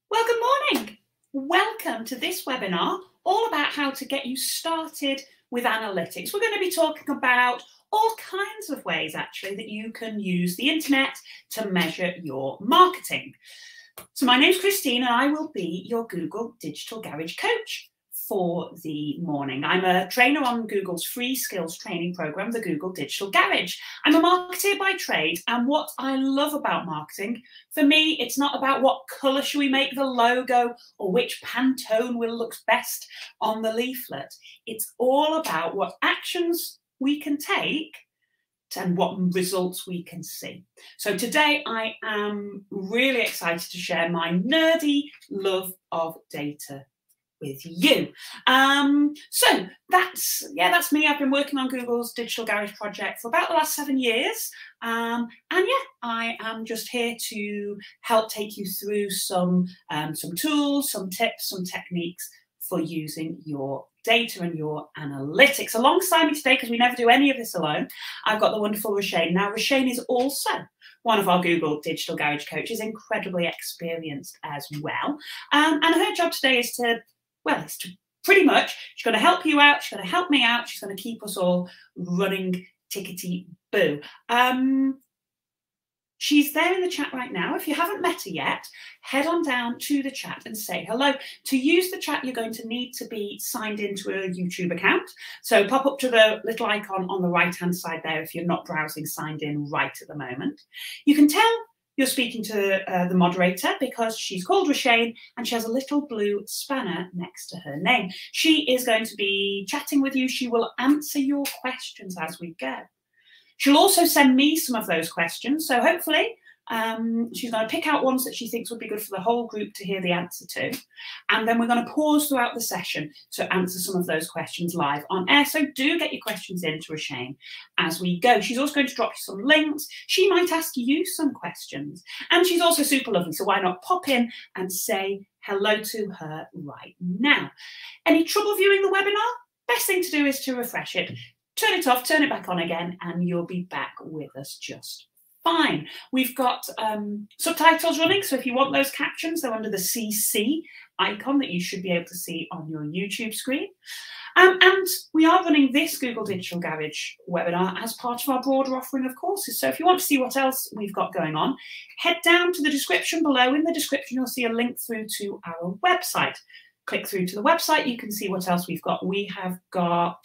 Well, good morning. Welcome to this webinar all about how to get you started with analytics. We're going to be talking about all kinds of ways actually that you can use the internet to measure your marketing. So my name's Christine and I will be your Google Digital Garage coach for the morning. I'm a trainer on Google's free skills training program, the Google Digital Garage. I'm a marketer by trade, and what I love about marketing, for me, it's not about what colour should we make the logo or which Pantone will look best on the leaflet. It's all about what actions we can take and what results we can see. So today I am really excited to share my nerdy love of data with you. So that's me. I've been working on Google's Digital Garage project for about the last 7 years. And yeah, I am just here to help take you through some tools, some tips, some techniques for using your data and your analytics. Alongside me today, because we never do any of this alone, I've got the wonderful Roshane. Now, Roshane is also one of our Google Digital Garage coaches, incredibly experienced as well. And her job today is to pretty much, she's going to help you out, she's going to help me out, she's going to keep us all running tickety-boo. She's there in the chat right now. If you haven't met her yet, head on down to the chat and say hello. To use the chat, you're going to need to be signed into a YouTube account. So pop up to the little icon on the right-hand side there if you're not browsing signed in right at the moment. You can tell you're speaking to the moderator because she's called Roshane and she has a little blue spanner next to her name. She is going to be chatting with you. She will answer your questions as we go. She'll also send me some of those questions. So hopefully she's going to pick out ones that she thinks would be good for the whole group to hear the answer to. And then we're going to pause throughout the session to answer some of those questions live on air. So do get your questions in to Roshane as we go. She's also going to drop you some links. She might ask you some questions. And she's also super lovely. So why not pop in and say hello to her right now. Any trouble viewing the webinar? Best thing to do is to refresh it. Turn it off, turn it back on again, and you'll be back with us just fine. We've got subtitles running, so if you want those captions, they're under the CC icon that you should be able to see on your YouTube screen. And we are running this Google Digital Garage webinar as part of our broader offering of courses. So if you want to see what else we've got going on, head down to the description below. In the description, you'll see a link through to our website. Click through to the website, you can see what else we've got. We have got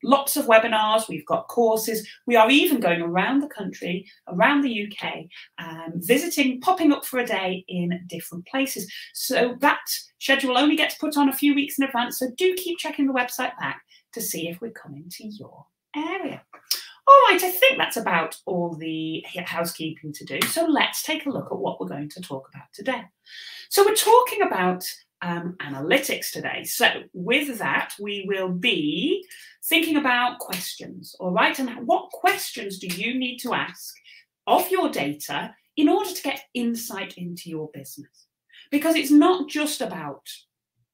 lots of webinars, we've got courses. We are even going around the country, around the UK, visiting, popping up for a day in different places. So that schedule only gets put on a few weeks in advance, so do keep checking the website back to see if we're coming to your area. All right, I think that's about all the housekeeping to do. So let's take a look at what we're going to talk about today. So we're talking about analytics today. So with that, we will be thinking about questions, all right? And what questions do you need to ask of your data in order to get insight into your business? Because it's not just about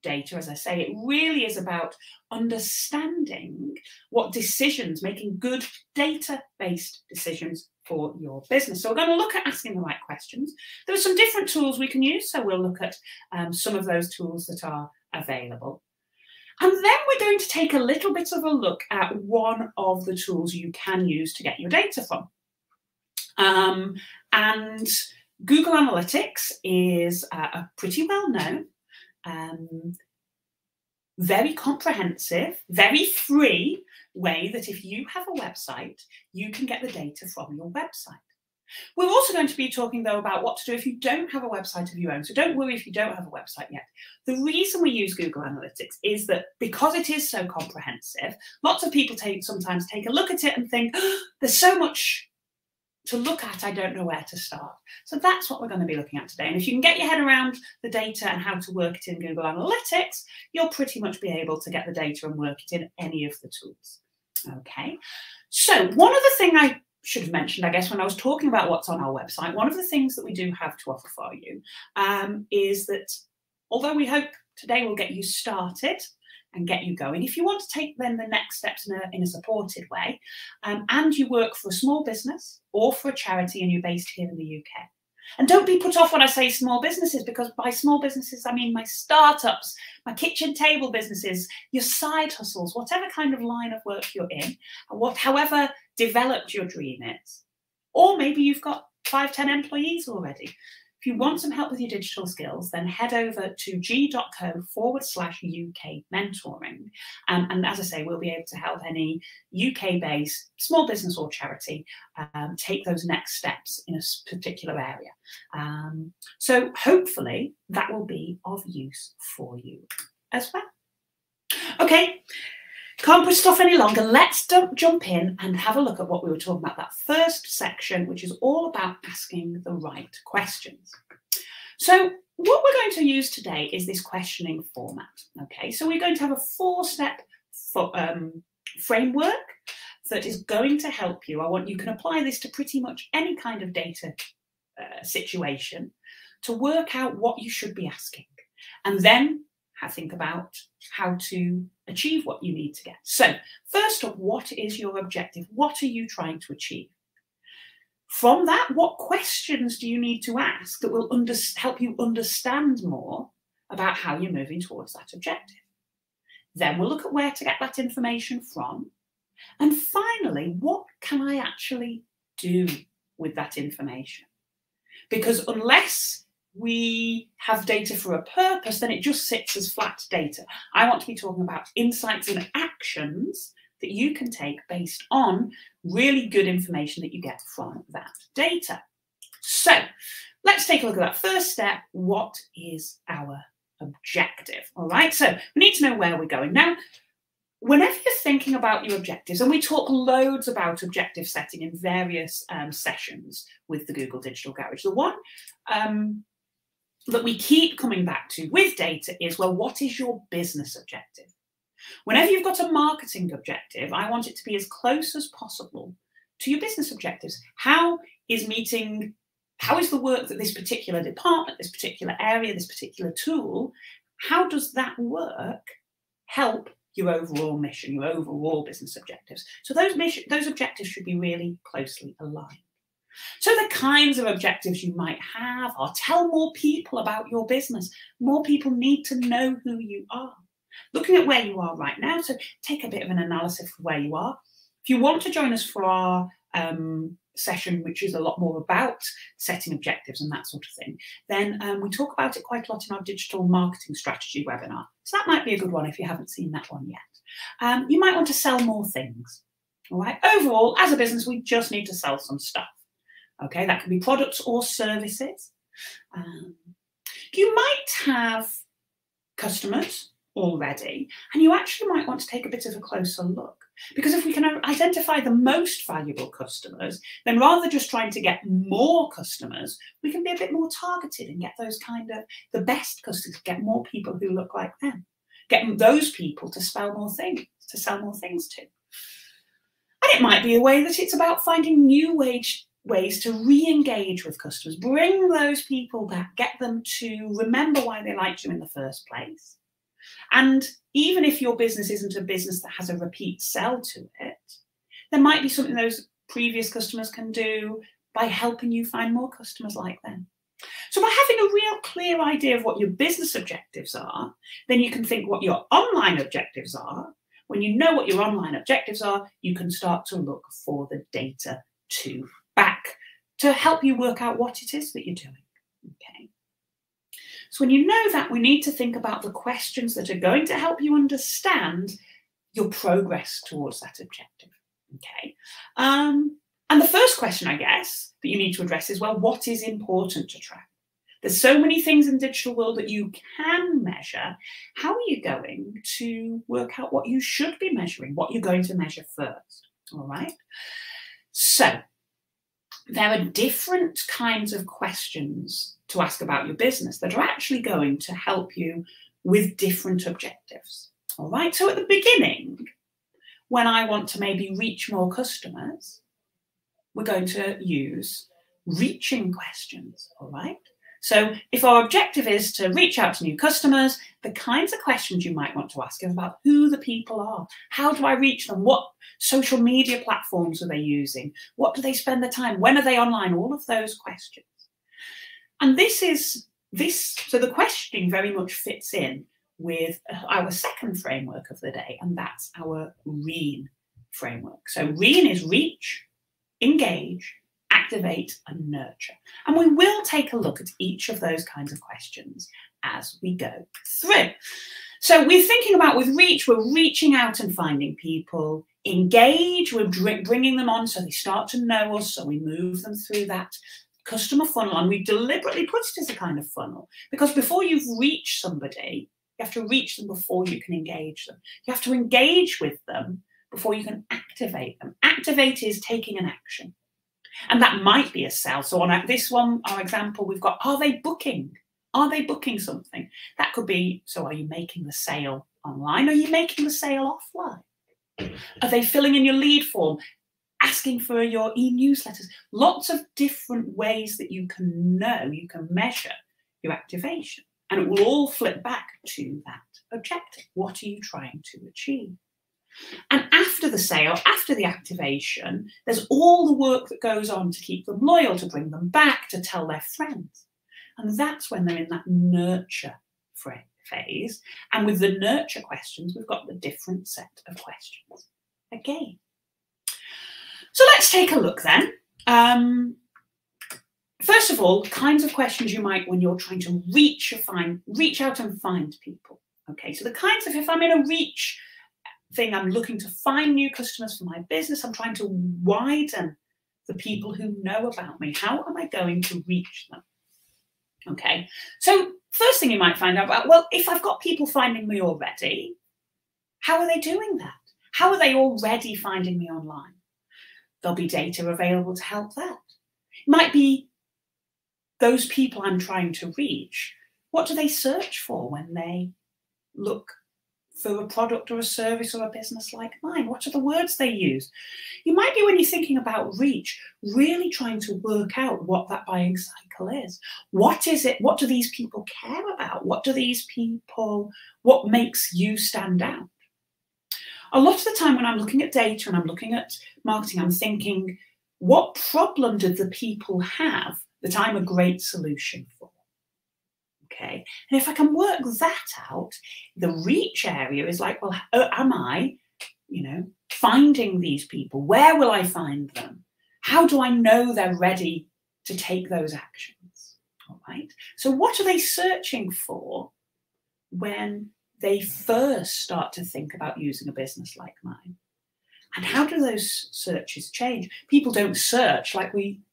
data, as I say, it really is about understanding what decisions, making good data-based decisions for your business. So we're going to look at asking the right questions. There are some different tools we can use, so we'll look at some of those tools that are available. And then we're going to take a little bit of a look at one of the tools you can use to get your data from. And Google Analytics is a pretty well-known, very comprehensive, very free way that if you have a website, you can get the data from your website. We're also going to be talking, though, about what to do if you don't have a website of your own. So don't worry if you don't have a website yet. The reason we use Google Analytics is that because it is so comprehensive, lots of people sometimes take a look at it and think, oh, there's so much to look at, I don't know where to start. So that's what we're going to be looking at today. And if you can get your head around the data and how to work it in Google Analytics, you'll pretty much be able to get the data and work it in any of the tools. Okay. So one other thing I should have mentioned, I guess, when I was talking about what's on our website, one of the things that we do have to offer for you is that although we hope today will get you started and get you going, if you want to take then the next steps in a supported way, and you work for a small business or for a charity and you're based here in the UK, And don't be put off when I say small businesses, because by small businesses, I mean my startups, my kitchen table businesses, your side hustles, whatever kind of line of work you're in, however developed your dream is. Or maybe you've got 5, 10 employees already. If you want some help with your digital skills, then head over to g.co/UK mentoring. And as I say, we'll be able to help any UK-based small business or charity take those next steps in a particular area. So hopefully that will be of use for you as well. Okay. Can't put stuff any longer. Let's jump in and have a look at what we were talking about, that first section, which is all about asking the right questions. So what we're going to use today is this questioning format. Okay, so we're going to have a 4-step framework that is going to help you. You can apply this to pretty much any kind of data situation to work out what you should be asking, and then think about how to achieve what you need to get. So first up, what is your objective? What are you trying to achieve? From that, what questions do you need to ask that will help you understand more about how you're moving towards that objective? Then we'll look at where to get that information from. And finally, what can I actually do with that information? Because unless we have data for a purpose, then it just sits as flat data. I want to be talking about insights and actions that you can take based on really good information that you get from that data. So let's take a look at that first step. What is our objective? All right, so we need to know where we're going. Now, whenever you're thinking about your objectives, and we talk loads about objective setting in various sessions with the Google Digital Garage, the one that we keep coming back to with data is, well, what is your business objective? Whenever you've got a marketing objective, I want it to be as close as possible to your business objectives. How is the work that this particular department, this particular area, this particular tool, how does that work help your overall mission, your overall business objectives? So those objectives should be really closely aligned. So the kinds of objectives you might have are tell more people about your business. More people need to know who you are. Looking at where you are right now, so take a bit of an analysis of where you are. If you want to join us for our session, which is a lot more about setting objectives and that sort of thing, then we talk about it quite a lot in our digital marketing strategy webinar. So that might be a good one if you haven't seen that one yet. You might want to sell more things. All right. Overall, as a business, we just need to sell some stuff. Okay, that can be products or services. You might have customers already, and you actually might want to take a bit of a closer look, because if we can identify the most valuable customers, then rather than just trying to get more customers, we can be a bit more targeted and get those kind of the best customers, get more people who look like them, get those people to sell more things to. And it might be a way that it's about finding new ways to re-engage with customers, bring those people back, get them to remember why they liked you in the first place. And even if your business isn't a business that has a repeat sell to it, there might be something those previous customers can do by helping you find more customers like them. So by having a real clear idea of what your business objectives are, then you can think what your online objectives are. When you know what your online objectives are, you can start to look for the data to help you work out what it is that you're doing. Okay. So when you know that, we need to think about the questions that are going to help you understand your progress towards that objective. Okay. And the first question, I guess, that you need to address is, well, what is important to track? There's so many things in the digital world that you can measure. How are you going to work out what you should be measuring, what you're going to measure first? All right. So there are different kinds of questions to ask about your business that are actually going to help you with different objectives. All right. So at the beginning, when I want to maybe reach more customers, we're going to use reaching questions. All right. So if our objective is to reach out to new customers, the kinds of questions you might want to ask are about who the people are. How do I reach them? What social media platforms are they using? What do they spend their time? When are they online? All of those questions. And so the questioning very much fits in with our second framework of the day, and that's our REEN framework. So REEN is reach, engage, activate, and nurture. And we will take a look at each of those kinds of questions as we go through. So we're thinking about with reach, we're reaching out and finding people. Engage, we're bringing them on so they start to know us, so we move them through that customer funnel, and we deliberately put it as a kind of funnel because before you've reached somebody, you have to reach them before you can engage them. You have to engage with them before you can activate them. Activate is taking an action, and that might be a sell. So on this one, our example, we've got, are they booking? Are they booking something? That could be, so are you making the sale online? Are you making the sale offline? Are they filling in your lead form? Asking for your e-newsletters? Lots of different ways that you can measure your activation. And it will all flip back to that objective. What are you trying to achieve? And after the sale, after the activation, there's all the work that goes on to keep them loyal, to bring them back, to tell their friends. And that's when they're in that nurture phase. And with the nurture questions, we've got the different set of questions again. So let's take a look then. First of all, kinds of questions you might, when you're trying to reach out and find people. Okay, so the kinds of, if I'm in a reach thing, I'm looking to find new customers for my business, I'm trying to widen the people who know about me. How am I going to reach them? Okay, so first thing you might find out about, well, if I've got people finding me already, how are they doing that? How are they already finding me online? There'll be data available to help that. It might be those people I'm trying to reach. What do they search for when they look for a product or a service or a business like mine? What are the words they use? You might be, when you're thinking about reach, really trying to work out what that buying cycle is. What is it? What do these people care about? What makes you stand out? A lot of the time when I'm looking at data and I'm looking at marketing, I'm thinking, what problem did the people have that I'm a great solution for? Okay, and if I can work that out, the reach area is like, well, am I, finding these people? Where will I find them? How do I know they're ready to take those actions? All right, so what are they searching for when they first start to think about using a business like mine? And how do those searches change? People don't search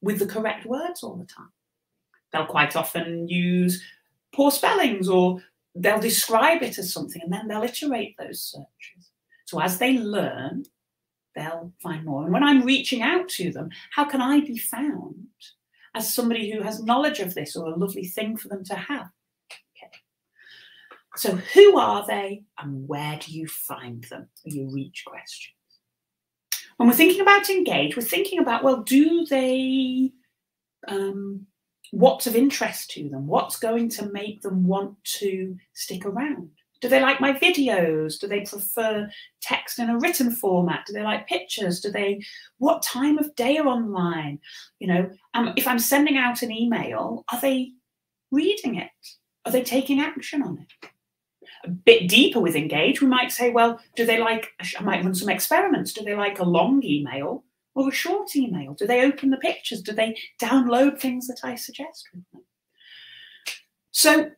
with the correct words all the time. They'll quite often use poor spellings, or they'll describe it as something, and then they'll iterate those searches. So as they learn, they'll find more. And when I'm reaching out to them, how can I be found as somebody who has knowledge of this, or a lovely thing for them to have? Okay. So who are they and where do you find them? Are your reach questions. When we're thinking about engage, we're thinking about, well, do they, what's of interest to them? What's going to make them want to stick around? Do they like my videos? Do they prefer text in a written format? Do they like pictures? What time of day are online? If I'm sending out an email, are they reading it? Are they taking action on it? A bit deeper with engage, we might say, well, I might run some experiments. Do they like a long email or a short email? Do they open the pictures? Do they download things that I suggest with them? So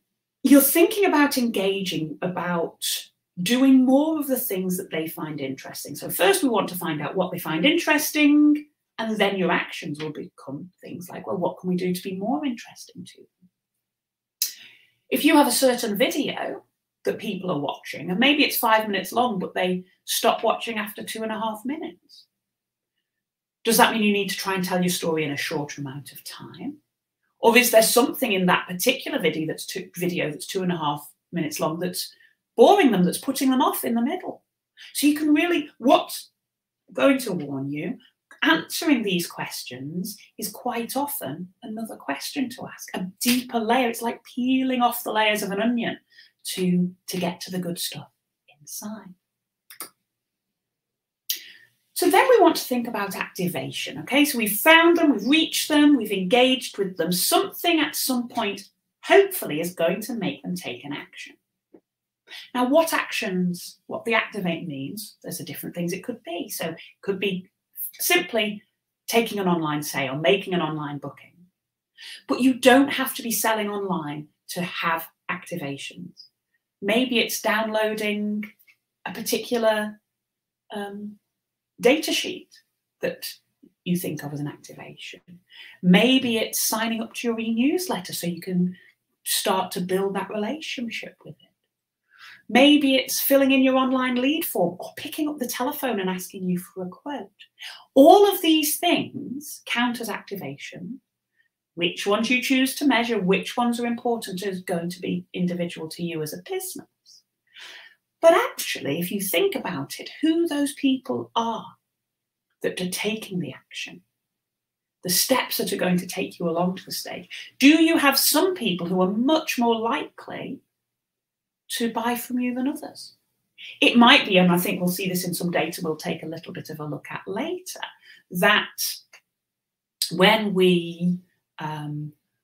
you're thinking about engaging, about doing more of the things that they find interesting. So first we want to find out what they find interesting, and then your actions will become things like, well, what can we do to be more interesting to them? If you have a certain video that people are watching, and maybe it's 5 minutes long, but they stop watching after 2.5 minutes, does that mean you need to try and tell your story in a shorter amount of time? Or is there something in that particular video that's 2.5 minutes long that's boring them, that's putting them off in the middle? So you can really, what's going to warn you, answering these questions is quite often another question to ask, a deeper layer. It's like peeling off the layers of an onion to get to the good stuff inside. So then we want to think about activation. Okay, so we've found them, we've reached them, we've engaged with them. Something at some point, hopefully, is going to make them take an action. Now, what actions, what the activate means, there's different things it could be. So it could be simply taking an online sale, making an online booking. But you don't have to be selling online to have activations. Maybe it's downloading a particular data sheet that you think of as an activation. Maybe it's signing up to your e-newsletter so you can start to build that relationship with it. Maybe it's filling in your online lead form or picking up the telephone and asking you for a quote. All of these things count as activation. Which ones you choose to measure, which ones are important, is going to be individual to you as a business. But actually, if you think about it, who those people are that are taking the action, the steps that are going to take you along to the stage, do you have some people who are much more likely to buy from you than others? It might be, and I think we'll see this in some data we'll take a little bit of a look at later, that when we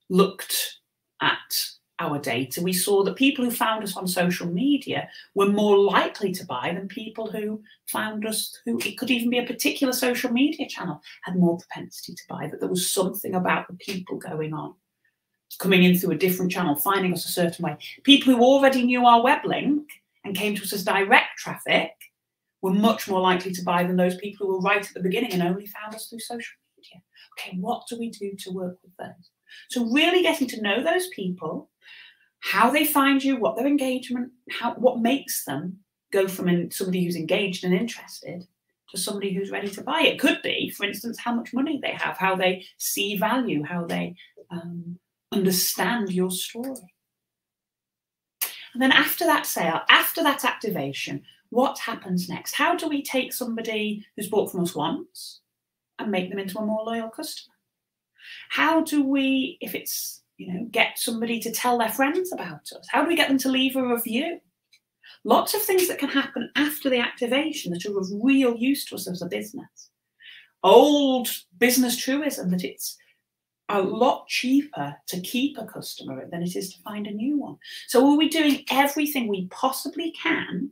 looked at our data, we saw that people who found us on social media were more likely to buy than people who found us, who it could even be a particular social media channel, had more propensity to buy, that there was something about the people going on, coming in through a different channel, finding us a certain way. People who already knew our web link and came to us as direct traffic were much more likely to buy than those people who were right at the beginning and only found us through social media. Okay, what do we do to work with those? So really getting to know those people, how they find you, what their engagement, what makes them go from somebody who's engaged and interested to somebody who's ready to buy. It could be, for instance, how much money they have, how they see value, how they understand your story. And then after that sale, after that activation, what happens next? How do we take somebody who's bought from us once and make them into a more loyal customer? How do we, if it's, get somebody to tell their friends about us? How do we get them to leave a review? Lots of things that can happen after the activation that are of real use to us as a business. Old business truism that it's a lot cheaper to keep a customer than it is to find a new one. So are we doing everything we possibly can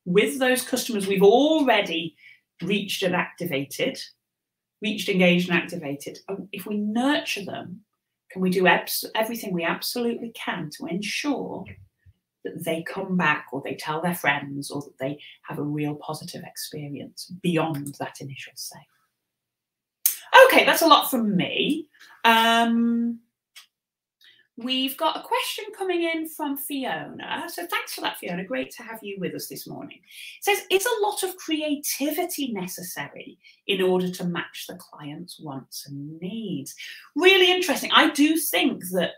with those customers we've already reached and activated, reached, engaged and activated? If we nurture them, can we do everything we absolutely can to ensure that they come back or they tell their friends or that they have a real positive experience beyond that initial sale? Okay, that's a lot from me. We've got a question coming in from Fiona. So thanks for that, Fiona. Great to have you with us this morning. It says, is a lot of creativity necessary in order to match the client's wants and needs? Really interesting. I do think that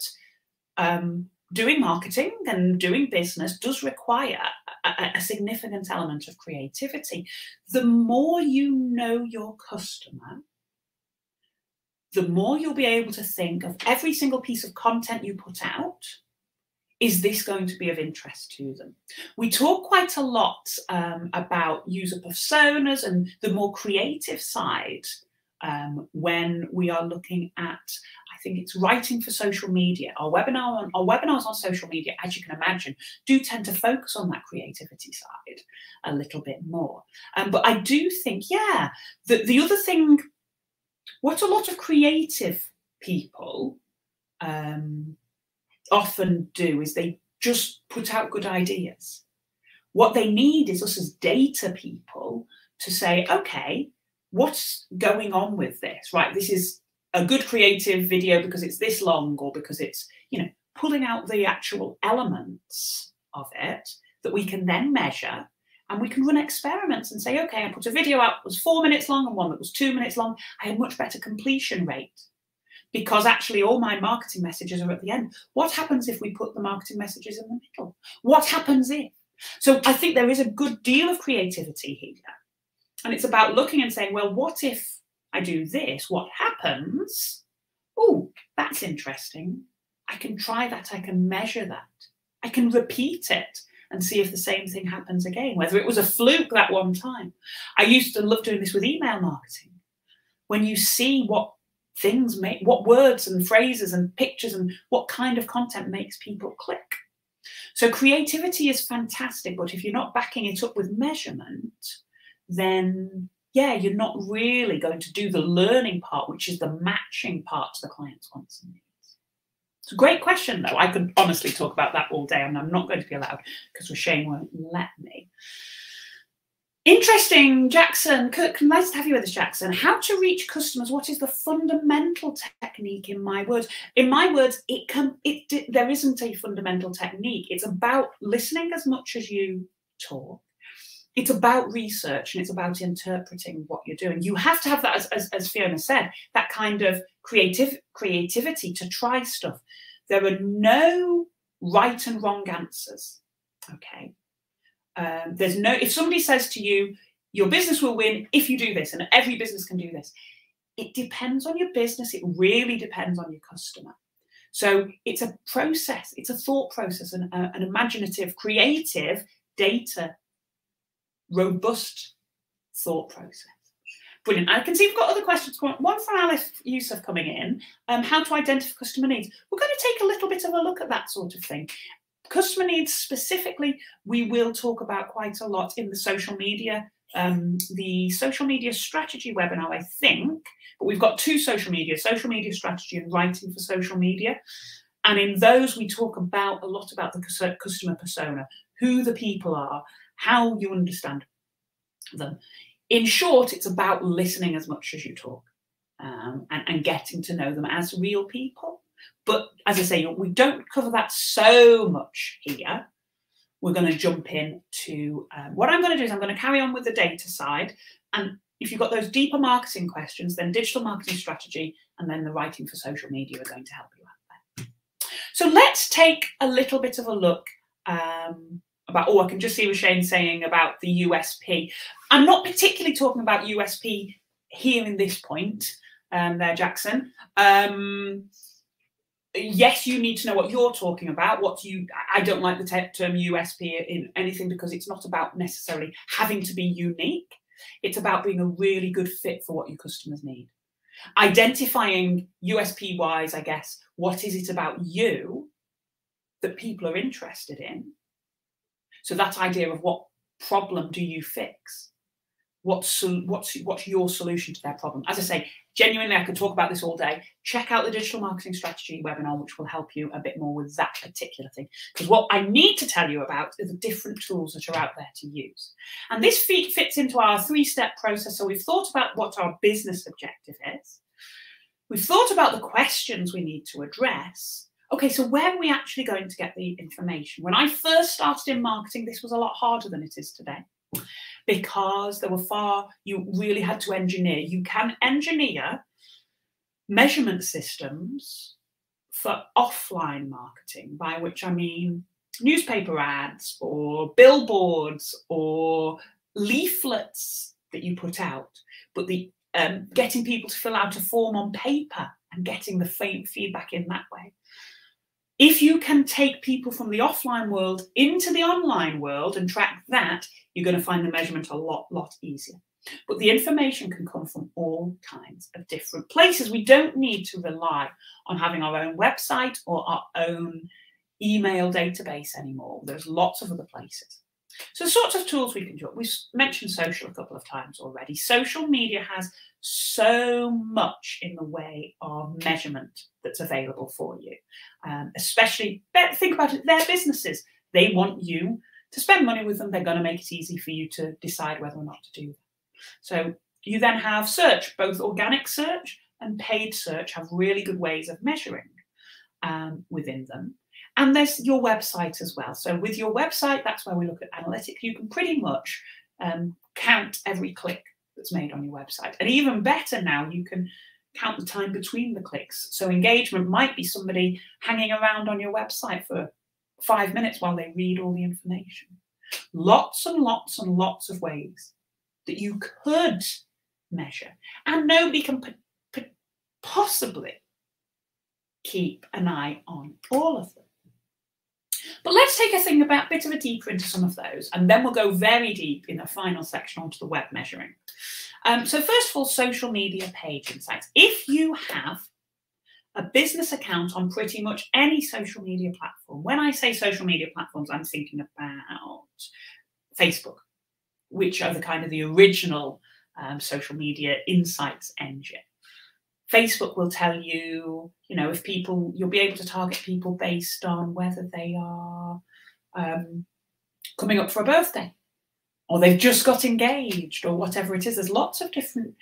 doing marketing and doing business does require a significant element of creativity. The more you know your customer, the more you'll be able to think of every single piece of content you put out. Is this going to be of interest to them? We talk quite a lot about user personas and the more creative side when we are looking at, I think it's writing for social media. Our webinars on social media, as you can imagine, do tend to focus on that creativity side a little bit more. But I do think, yeah, that the other thing, what a lot of creative people often do is they just put out good ideas. What they need is us as data people to say, okay, what's going on with this? Right, this is a good creative video because it's this long or because it's, pulling out the actual elements of it that we can then measure. And we can run experiments and say, okay, I put a video out that was 4 minutes long and one that was 2 minutes long. I had much better completion rate because actually all my marketing messages are at the end. What happens if we put the marketing messages in the middle? What happens if? So I think there is a good deal of creativity here. And it's about looking and saying, well, what if I do this? What happens? Oh, that's interesting. I can try that. I can measure that. I can repeat it and see if the same thing happens again, whether it was a fluke that one time. I used to love doing this with email marketing. When you see what things make, what words and phrases and pictures and what kind of content makes people click. So creativity is fantastic, but if you're not backing it up with measurement, then yeah, you're not really going to do the learning part, which is the matching part to the client's wants and needs. It's a great question, though. I could honestly talk about that all day, and I'm not going to be allowed because Roshane won't let me. Interesting, Jackson. Nice to have you with us, Jackson. How to reach customers? What is the fundamental technique? In my words, there isn't a fundamental technique. It's about listening as much as you talk. It's about research, and it's about interpreting what you're doing. You have to have that, as Fiona said, that kind of creativity to try stuff. There are no right and wrong answers. Okay. There's no, if somebody says to you, your business will win if you do this, and every business can do this. It depends on your business. It really depends on your customer. So it's a process. It's a thought process, an imaginative, creative, data, robust thought process. Brilliant. I can see we've got other questions. One from Alice Youssef coming in. How to identify customer needs. We're going to take a little bit of a look at that sort of thing. Customer needs specifically, we will talk about quite a lot in the social media strategy webinar, I think. But we've got two social media strategy and writing for social media. And in those, we talk about a lot about the customer persona, who the people are, how you understand them. In short, it's about listening as much as you talk and getting to know them as real people. But as I say, we don't cover that so much here. We're going to jump into what I'm going to do is I'm going to carry on with the data side. And if you've got those deeper marketing questions, then digital marketing strategy and then the writing for social media are going to help you out there. So let's take a little bit of a look about, I can just see Roshane saying about the USP. I'm not particularly talking about USP here in this point there, Jackson. Yes, you need to know what you're talking about. I don't like the term USP in anything because it's not about necessarily having to be unique. It's about being a really good fit for what your customers need. Identifying USP-wise, I guess, what is it about you that people are interested in? So that idea of what problem do you fix? What's your solution to their problem? As I say, genuinely, I could talk about this all day. Check out the digital marketing strategy webinar, which will help you a bit more with that particular thing. Because what I need to tell you about are the different tools that are out there to use. And this fits into our 3-step process. So we've thought about what our business objective is. We've thought about the questions we need to address. Okay, so where are we actually going to get the information? When I first started in marketing, this was a lot harder than it is today. Because you really had to engineer. You can engineer measurement systems for offline marketing, by which I mean newspaper ads or billboards or leaflets that you put out, but getting people to fill out a form on paper and getting the feedback in that way. If you can take people from the offline world into the online world and track that, you're going to find the measurement a lot easier. But the information can come from all kinds of different places. We don't need to rely on having our own website or our own email database anymore. There's lots of other places. So the sorts of tools we can do. We've mentioned social a couple of times already. Social media has so much in the way of measurement that's available for you. Especially, think about it, their businesses. They want you to spend money with them. They're going to make it easy for you to decide whether or not to do that. So you then have search, both organic search and paid search have really good ways of measuring within them. And there's your website as well. So with your website, that's where we look at analytics. You can pretty much count every click that's made on your website. And even better now, you can count the time between the clicks. So engagement might be somebody hanging around on your website for 5 minutes while they read all the information. Lots and lots and lots of ways that you could measure. And nobody can possibly keep an eye on all of them. But let's take a bit of a deeper into some of those, and then we'll go very deep in the final section onto the web measuring. So first of all, social media page insights. If you have a business account on pretty much any social media platform, when I say social media platforms, I'm thinking about Facebook, which are the kind of the original social media insights engine. Facebook will tell you, you know, if people, you'll be able to target people based on whether they are coming up for a birthday, or they've just got engaged, or whatever it is. There's lots of different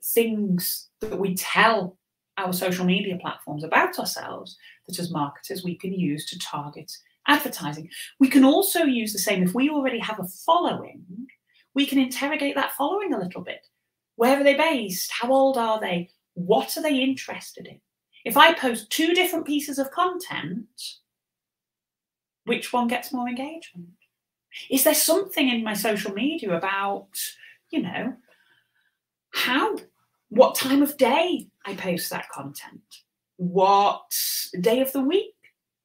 things that we tell our social media platforms about ourselves that as marketers we can use to target advertising. We can also use the same, if we already have a following, we can interrogate that following a little bit. Where are they based? How old are they? What are they interested in? If I post 2 different pieces of content, which one gets more engagement? Is there something in my social media about, you know, what time of day I post that content? What day of the week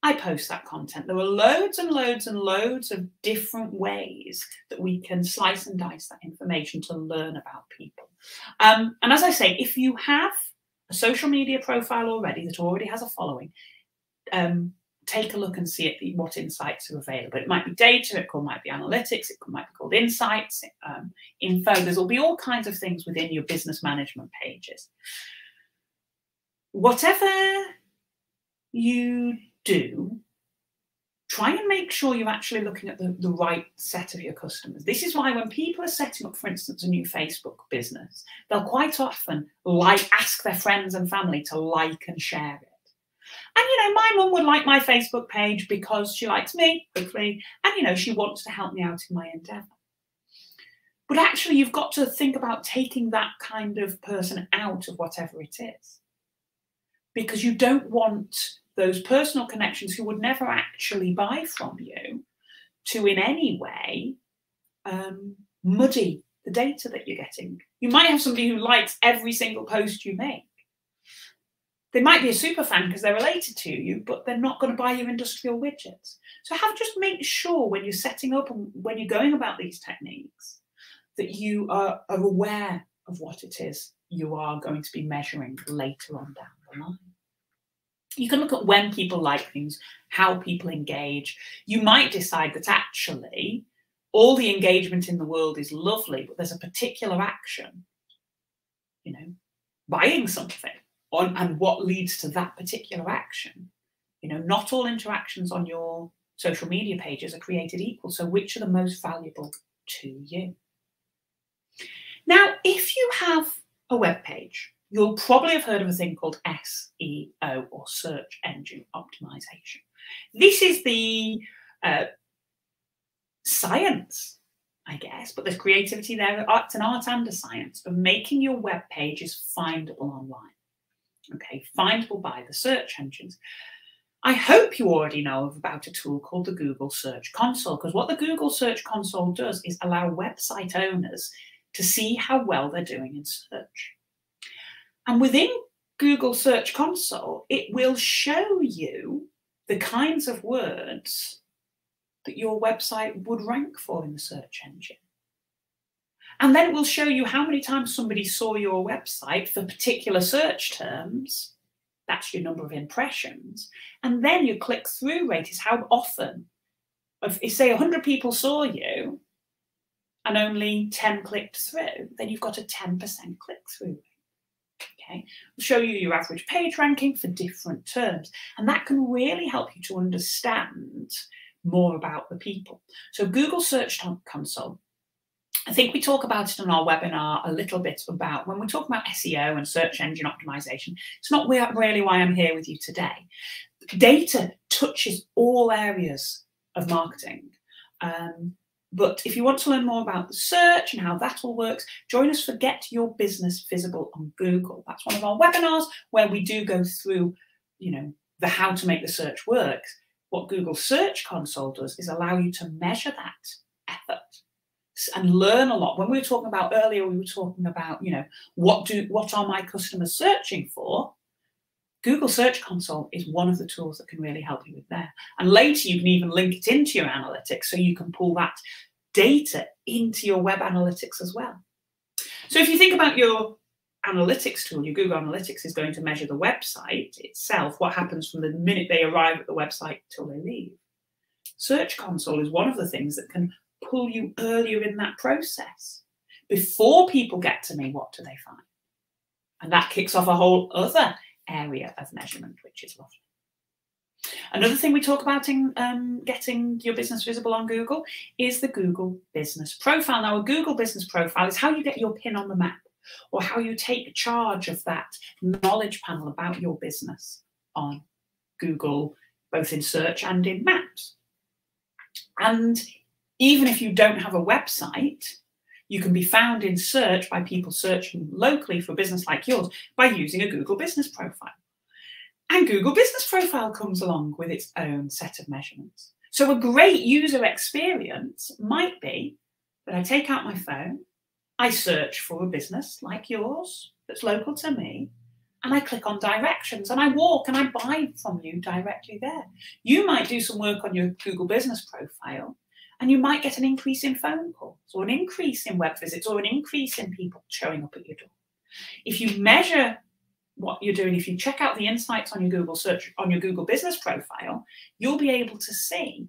I post that content? There are loads and loads and loads of different ways that we can slice and dice that information to learn about people. And as I say, if you have a social media profile already that already has a following, take a look and see what insights are available. It might be data, it might be analytics, it might be called insights, info. There'll be all kinds of things within your business management pages. Whatever you do, try and make sure you're actually looking at the right set of your customers. This is why when people are setting up, for instance, a new Facebook business, they'll quite often ask their friends and family to like and share it. And, you know, my mum would like my Facebook page because she likes me, hopefully, and, you know, she wants to help me out in my endeavour. But actually, you've got to think about taking that kind of person out of whatever it is, because you don't want those personal connections who would never actually buy from you to in any way muddy the data that you're getting. You might have somebody who likes every single post you make. They might be a super fan because they're related to you, but they're not going to buy your industrial widgets. So just make sure when you're setting up and when you're going about these techniques that you are aware of what it is you are going to be measuring later on down the line. You can look at when people like things, how people engage. You might decide that actually all the engagement in the world is lovely, but there's a particular action, you know, buying something, and what leads to that particular action. You know, not all interactions on your social media pages are created equal. So which are the most valuable to you? Now, if you have a web page, you'll probably have heard of a thing called SEO, or search engine optimization. This is the science, I guess, but there's creativity there. It's an art and a science of making your web pages findable online. Okay, findable by the search engines. I hope you already know about a tool called the Google Search Console, because what the Google Search Console does is allow website owners to see how well they're doing in search. And within Google Search Console, it will show you the kinds of words that your website would rank for in the search engine. And then it will show you how many times somebody saw your website for particular search terms. That's your number of impressions. And then your click-through rate is how often, if say 100 people saw you and only 10 clicked through, then you've got a 10% click-through rate. Okay, we'll show you your average page ranking for different terms. And that can really help you to understand more about the people. So Google Search Console, I think we talk about it on our webinar a little bit about when we talk about SEO and search engine optimization. It's not really why I'm here with you today. Data touches all areas of marketing. But if you want to learn more about the search and how that all works, join us for Get Your Business Visible on Google. That's one of our webinars where we do go through, you know, the how to make the search work. What Google Search Console does is allow you to measure that effort and learn a lot. When we were talking about earlier, we were talking about, you know, what are my customers searching for? Google Search Console is one of the tools that can really help you with there. And later you can even link it into your analytics so you can pull that data into your web analytics as well. So if you think about your analytics tool, your Google Analytics is going to measure the website itself, what happens from the minute they arrive at the website till they leave. Search Console is one of the things that can pull you earlier in that process. Before people get to me, what do they find? And that kicks off a whole other area of measurement, which is lovely. Another thing we talk about in getting your business visible on Google is the Google Business Profile. Now, a Google Business Profile is how you get your pin on the map, or how you take charge of that knowledge panel about your business on Google, both in search and in maps. And even if you don't have a website, you can be found in search by people searching locally for a business like yours by using a Google Business Profile. And Google Business Profile comes along with its own set of measurements. So a great user experience might be that I take out my phone, I search for a business like yours that's local to me, and I click on directions and I walk and I buy from you directly there. You might do some work on your Google Business Profile and you might get an increase in phone calls or an increase in web visits or an increase in people showing up at your door. If you measure what you're doing, if you check out the insights on your Google search, on your Google Business Profile, you'll be able to see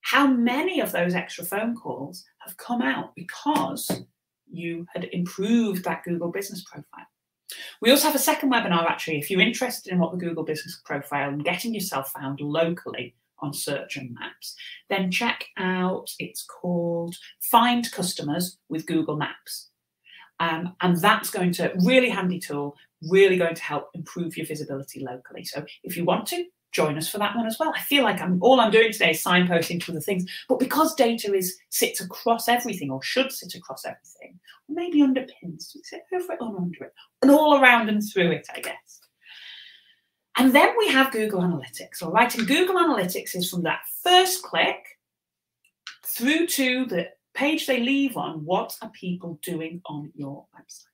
how many of those extra phone calls have come out because you had improved that Google Business Profile. We also have a second webinar, actually, if you're interested in what the Google Business Profile and getting yourself found locally on search and maps, then check out, it's called Find Customers with Google Maps. And that's going to, really handy tool, really going to help improve your visibility locally. So if you want to, join us for that one as well. I feel like all I'm doing today is signposting to other things, but because data sits across everything, or should sit across everything, or maybe underpins, we sit over it or under it, and all around and through it, I guess. And then we have Google Analytics, all right? And Google Analytics is from that first click through to the page they leave on. What are people doing on your website?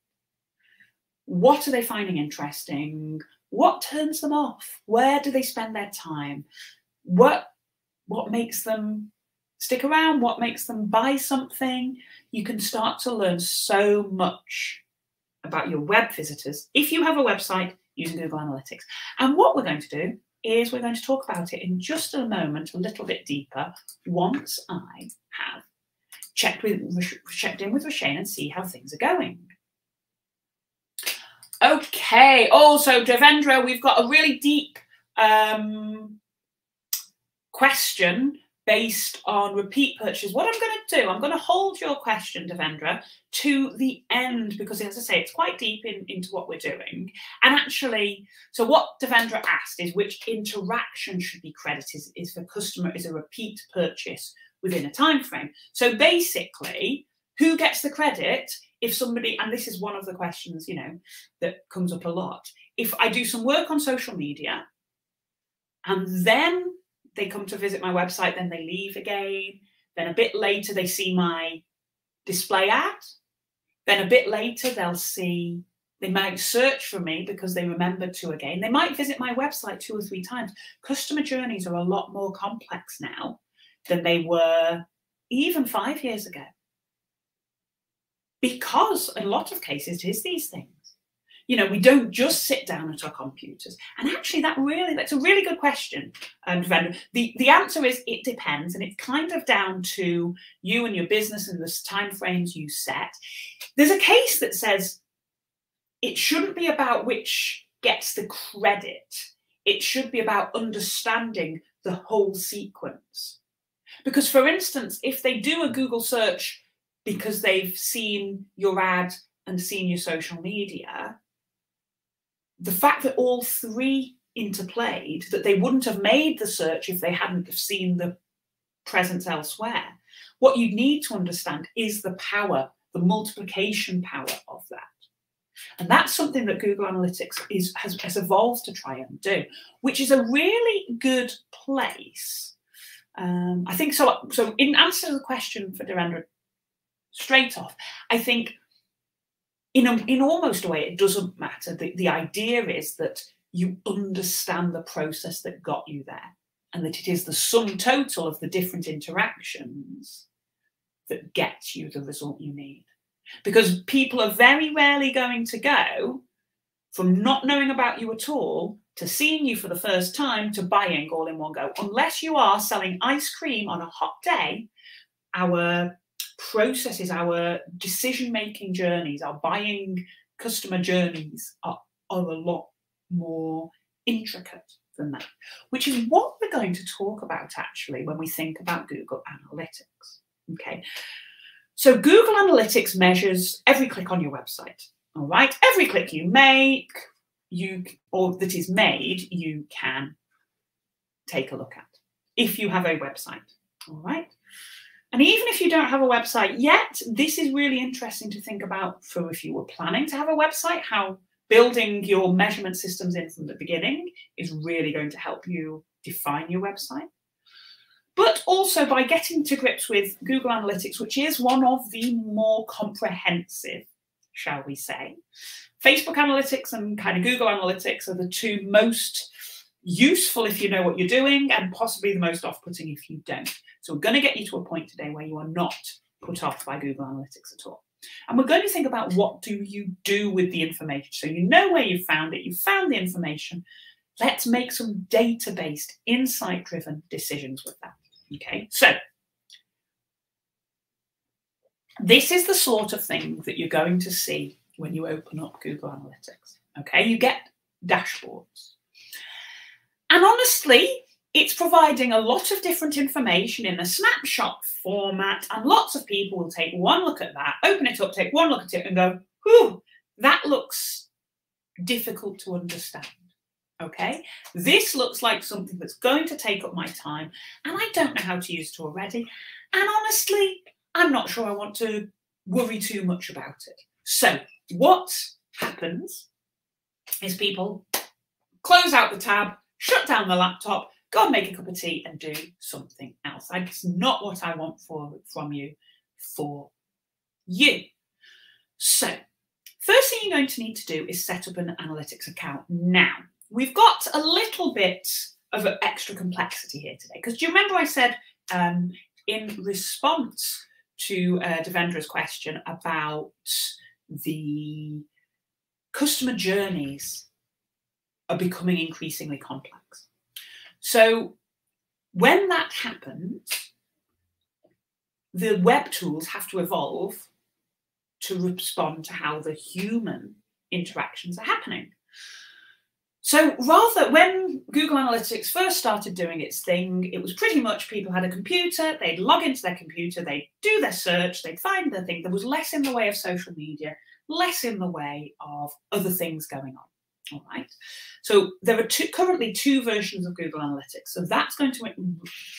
What are they finding interesting? What turns them off? Where do they spend their time? What makes them stick around? What makes them buy something? You can start to learn so much about your web visitors if you have a website using Google Analytics. And what we're going to do is we're going to talk about it in just a moment, a little bit deeper, once I have checked in with Roshane and see how things are going. Okay. Oh, so Devendra, we've got a really deep question based on repeat purchases. What I'm going to do, I'm going to hold your question, Devendra, to the end, because as I say, it's quite deep into what we're doing. And actually, so what Devendra asked is which interaction should be credited if the customer is a repeat purchase within a time frame. So basically, who gets the credit if somebody, and this is one of the questions, you know, that comes up a lot. If I do some work on social media and then they come to visit my website, then they leave again, then a bit later they see my display ad, then a bit later they might search for me because they remembered to again. They might visit my website 2 or 3 times. Customer journeys are a lot more complex now than they were even 5 years ago. Because in a lot of cases it is these things. You know, we don't just sit down at our computers. And actually that's a really good question, Devendra. The answer is it depends, and it's kind of down to you and your business and the timeframes you set. There's a case that says it shouldn't be about which gets the credit. It should be about understanding the whole sequence. Because for instance, if they do a Google search because they've seen your ad and seen your social media, the fact that all 3 interplayed, that they wouldn't have made the search if they hadn't have seen the presence elsewhere. What you need to understand is the power, the multiplication power of that. And that's something that Google Analytics has evolved to try and do, which is a really good place. I think so. So in answer to the question for Devendra, straight off, I think in almost a way it doesn't matter. The idea is that you understand the process that got you there, and that it is the sum total of the different interactions that gets you the result you need. Because people are very rarely going to go from not knowing about you at all to seeing you for the first time to buying all in one go. Unless you are selling ice cream on a hot day, our processes, our decision-making journeys, our buying customer journeys are a lot more intricate than that, which is what we're going to talk about actually when we think about Google Analytics. Okay, so Google Analytics measures every click on your website. All right, every click you make, or that is made, you can take a look at if you have a website. All right, and even if you don't have a website yet, this is really interesting to think about for if you were planning to have a website. How building your measurement systems in from the beginning is really going to help you define your website. But also by getting to grips with Google Analytics, which is one of the more comprehensive, shall we say. Facebook Analytics and kind of Google Analytics are the two most useful if you know what you're doing, and possibly the most off-putting if you don't. So we're going to get you to a point today where you are not put off by Google Analytics at all. And we're going to think about what do you do with the information. So you know where you found it, you found the information. Let's make some data-based, insight-driven decisions with that. Okay, so this is the sort of thing that you're going to see when you open up Google Analytics. Okay, you get dashboards. And honestly, it's providing a lot of different information in a snapshot format, and lots of people will take one look at that, open it up, take one look at it and go, whew, that looks difficult to understand. Okay, this looks like something that's going to take up my time and I don't know how to use it already. And honestly, I'm not sure I want to worry too much about it. So what happens is people close out the tab, shut down the laptop, go and make a cup of tea and do something else. That's not what I want from you for you. So first thing you're going to need to do is set up an analytics account now. We've got a little bit of an extra complexity here today, because do you remember I said in response to Devendra's question about the customer journeys are becoming increasingly complex. So when that happens, the web tools have to evolve to respond to how the human interactions are happening. So rather, when Google Analytics first started doing its thing, it was pretty much people had a computer, they'd log into their computer, they'd do their search, they'd find their thing. There was less in the way of social media, less in the way of other things going on. All right. So there are currently two versions of Google Analytics. So that's going to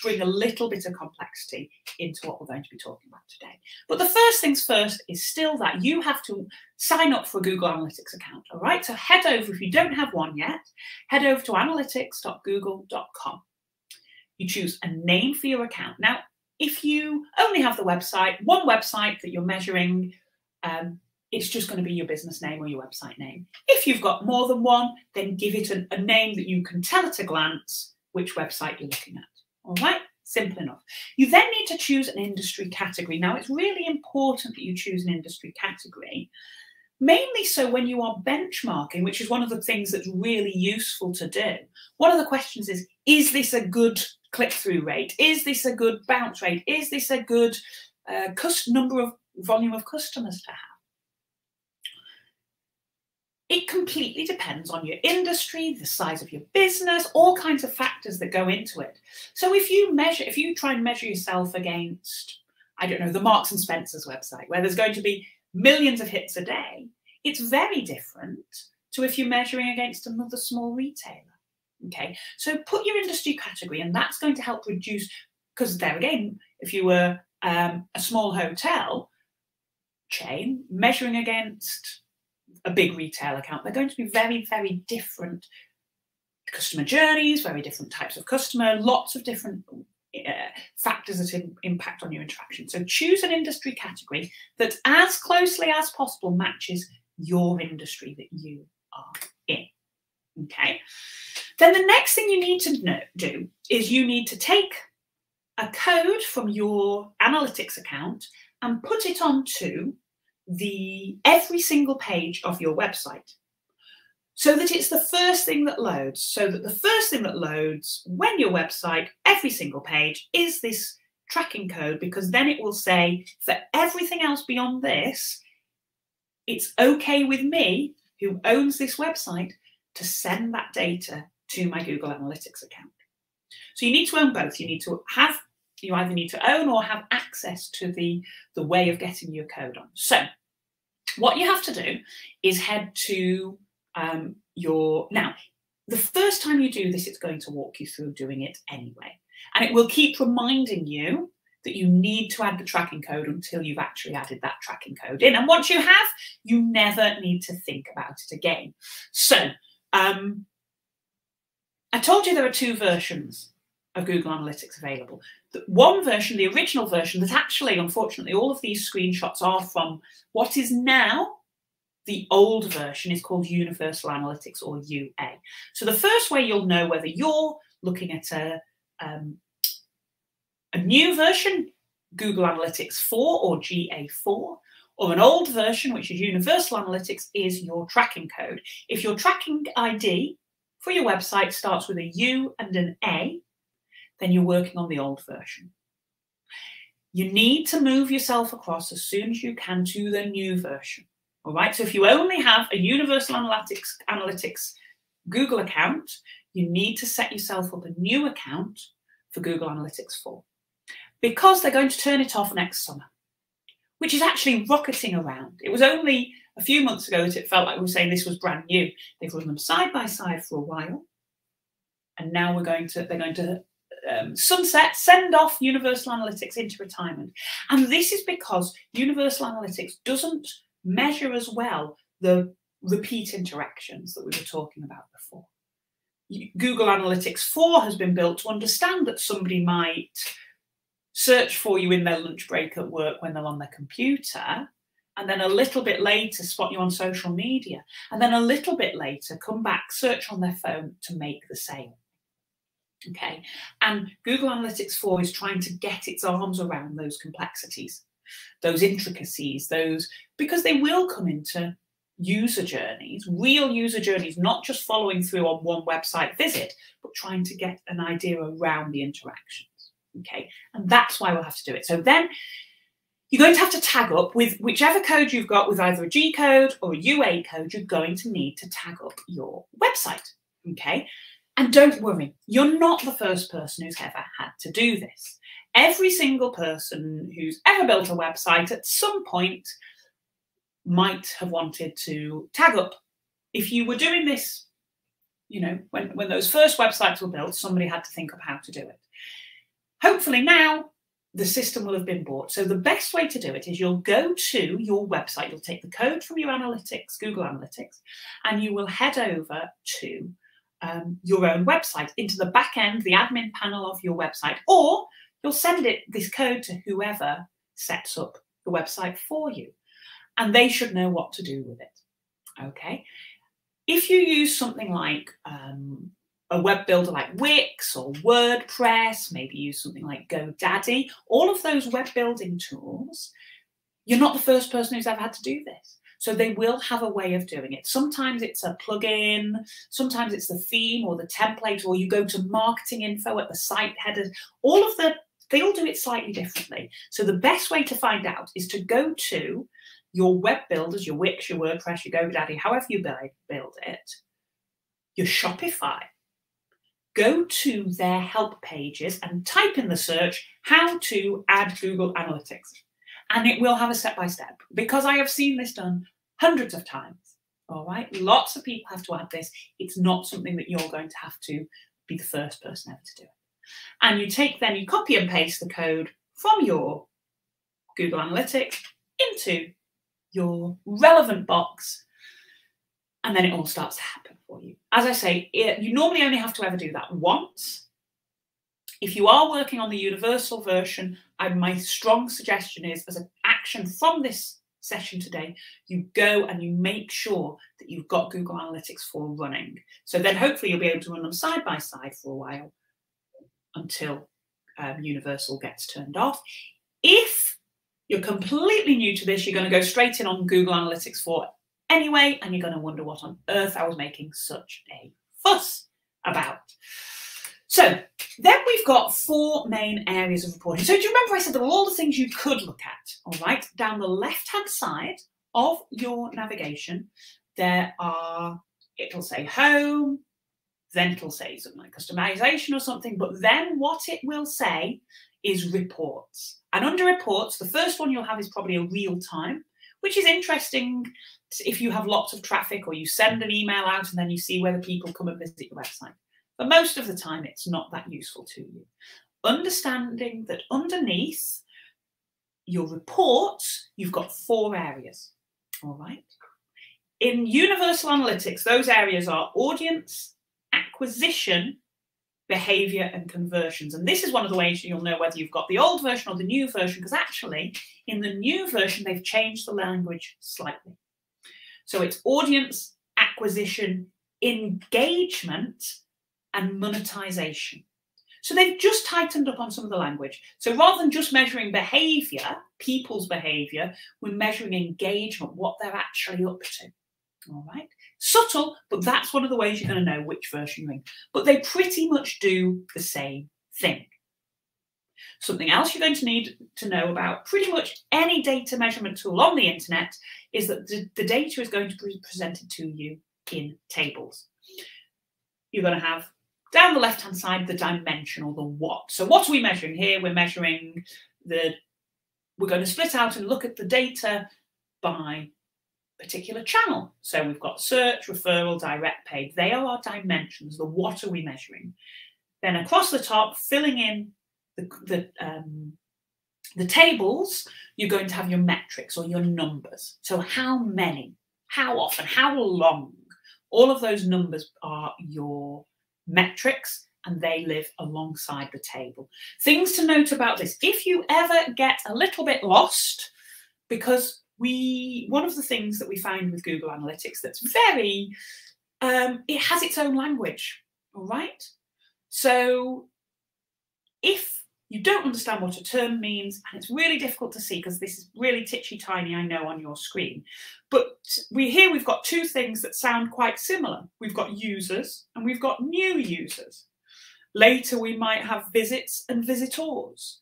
bring a little bit of complexity into what we're going to be talking about today. But the first things first is still that you have to sign up for a Google Analytics account. All right. So head over, if you don't have one yet, head over to analytics.google.com. You choose a name for your account. Now, if you only have the website, one website that you're measuring, it's just going to be your business name or your website name. If you've got more than one, then give it a name that you can tell at a glance which website you're looking at. All right, simple enough. You then need to choose an industry category. Now, it's really important that you choose an industry category, mainly so when you are benchmarking, which is one of the things that's really useful to do. One of the questions is this a good click-through rate? Is this a good bounce rate? Is this a good volume of customers to have? It completely depends on your industry, the size of your business, all kinds of factors that go into it. So if you try and measure yourself against, I don't know, the Marks and Spencer's website, where there's going to be millions of hits a day, it's very different to if you're measuring against another small retailer. Okay, so put your industry category, and that's going to help reduce, because there again, if you were a small hotel chain measuring against a big retail account, they're going to be very, very different customer journeys, very different types of customer, lots of different factors that impact on your interaction. So choose an industry category that as closely as possible matches your industry that you are in. Okay. Then the next thing you need to do is you need to take a code from your analytics account and put it onto every single page of your website, so that it's the first thing that loads. So that the first thing that loads when your website, every single page, is this tracking code, because then it will say for everything else beyond this, it's okay with me, who owns this website, to send that data to my Google Analytics account. So you need to own both. You either need to own or have access to the way of getting your code on. So what you have to do is head to now, the first time you do this, it's going to walk you through doing it anyway. And it will keep reminding you that you need to add the tracking code until you've actually added that tracking code in. And once you have, you never need to think about it again. So I told you there are 2 versions of Google Analytics available. One version, the original version, that actually, unfortunately, all of these screenshots are from what is now the old version, is called Universal Analytics, or UA. So the first way you'll know whether you're looking at a new version, Google Analytics 4 or GA4, or an old version, which is Universal Analytics, is your tracking code. If your tracking ID for your website starts with a U and an A, then you're working on the old version. You need to move yourself across as soon as you can to the new version. All right, so if you only have a Universal Analytics Google account, you need to set yourself up a new account for Google Analytics 4, because they're going to turn it off next summer, which is actually rocketing around. It was only a few months ago that it felt like we were saying this was brand new. They've run them side by side for a while, and now they're going to sunset, send off Universal Analytics into retirement. And this is because Universal Analytics doesn't measure as well the repeat interactions that we were talking about before. Google Analytics 4 has been built to understand that somebody might search for you in their lunch break at work when they're on their computer, and then a little bit later spot you on social media, and then a little bit later come back, search on their phone to make the sale. Okay, and Google Analytics 4 is trying to get its arms around those complexities, those intricacies, because they will come into user journeys, real user journeys, not just following through on one website visit, but trying to get an idea around the interactions. Okay, and that's why we'll have to do it. So then you're going to have to tag up with whichever code you've got, with either a G code or a UA code. You're going to need to tag up your website. Okay, and don't worry, you're not the first person who's ever had to do this. Every single person who's ever built a website at some point might have wanted to tag up. If you were doing this, you know, when those first websites were built, somebody had to think of how to do it. Hopefully now the system will have been bought. So the best way to do it is you'll go to your website, you'll take the code from your analytics, Google Analytics, and you will head over to your own website, into the back end, the admin panel of your website, or you'll send this code to whoever sets up the website for you, and they should know what to do with it. Okay. If you use something like a web builder like Wix or WordPress, maybe use something like GoDaddy, all of those web building tools, you're not the first person who's ever had to do this. So they will have a way of doing it. Sometimes it's a plugin, sometimes it's the theme or the template, or you go to marketing info at the site headers. They all do it slightly differently. So the best way to find out is to go to your web builders, your Wix, your WordPress, your GoDaddy, however you build it, your Shopify. Go to their help pages and type in the search, how to add Google Analytics. And it will have a step-by-step, because I have seen this done hundreds of times. All right, lots of people have to add this. It's not something that you're going to have to be the first person ever to do it. And you copy and paste the code from your Google Analytics into your relevant box, and then it all starts to happen for you. As I say, you normally only have to ever do that once. If you are working on the universal version, my strong suggestion is, as an action from this session today, you go and you make sure that you've got Google Analytics 4 running. So then hopefully you'll be able to run them side by side for a while until Universal gets turned off. If you're completely new to this, you're going to go straight in on Google Analytics 4 anyway, and you're going to wonder what on earth I was making such a fuss about. So then we've got 4 main areas of reporting. So do you remember I said there were all the things you could look at, all right? Down the left-hand side of your navigation, it'll say home, then it'll say something like customization or something, but then what it will say is reports. And under reports, the first one you'll have is probably a real time, which is interesting if you have lots of traffic or you send an email out and then you see whether people come and visit your website. But most of the time, it's not that useful to you. Understanding that underneath your report, you've got 4 areas, all right? In Universal Analytics, those areas are audience, acquisition, behavior, and conversions. And this is one of the ways you'll know whether you've got the old version or the new version, because actually, in the new version, they've changed the language slightly. So it's audience, acquisition, engagement, and monetization. So they've just tightened up on some of the language. So rather than just measuring behavior, people's behavior, we're measuring engagement, what they're actually up to. All right. Subtle, but that's one of the ways you're going to know which version you're in. But they pretty much do the same thing. Something else you're going to need to know about pretty much any data measurement tool on the internet is that the data is going to be presented to you in tables. You're going to have down the left-hand side the dimension, or the what. So what are we measuring here? We're measuring we're going to split out and look at the data by particular channel. So we've got search, referral, direct paid. They are our dimensions. The what are we measuring? Then across the top, filling in the tables, you're going to have your metrics or your numbers. So how many, how often, how long, all of those numbers are your metrics, and they live alongside the table. Things to note about this: if you ever get a little bit lost, because one of the things that we find with Google Analytics that's very, it has its own language, all right? So if you don't understand what a term means, and it's really difficult to see because this is really titchy tiny, I know, on your screen, but we've got 2 things that sound quite similar. We've got users and we've got new users. Later, we might have visits and visitors.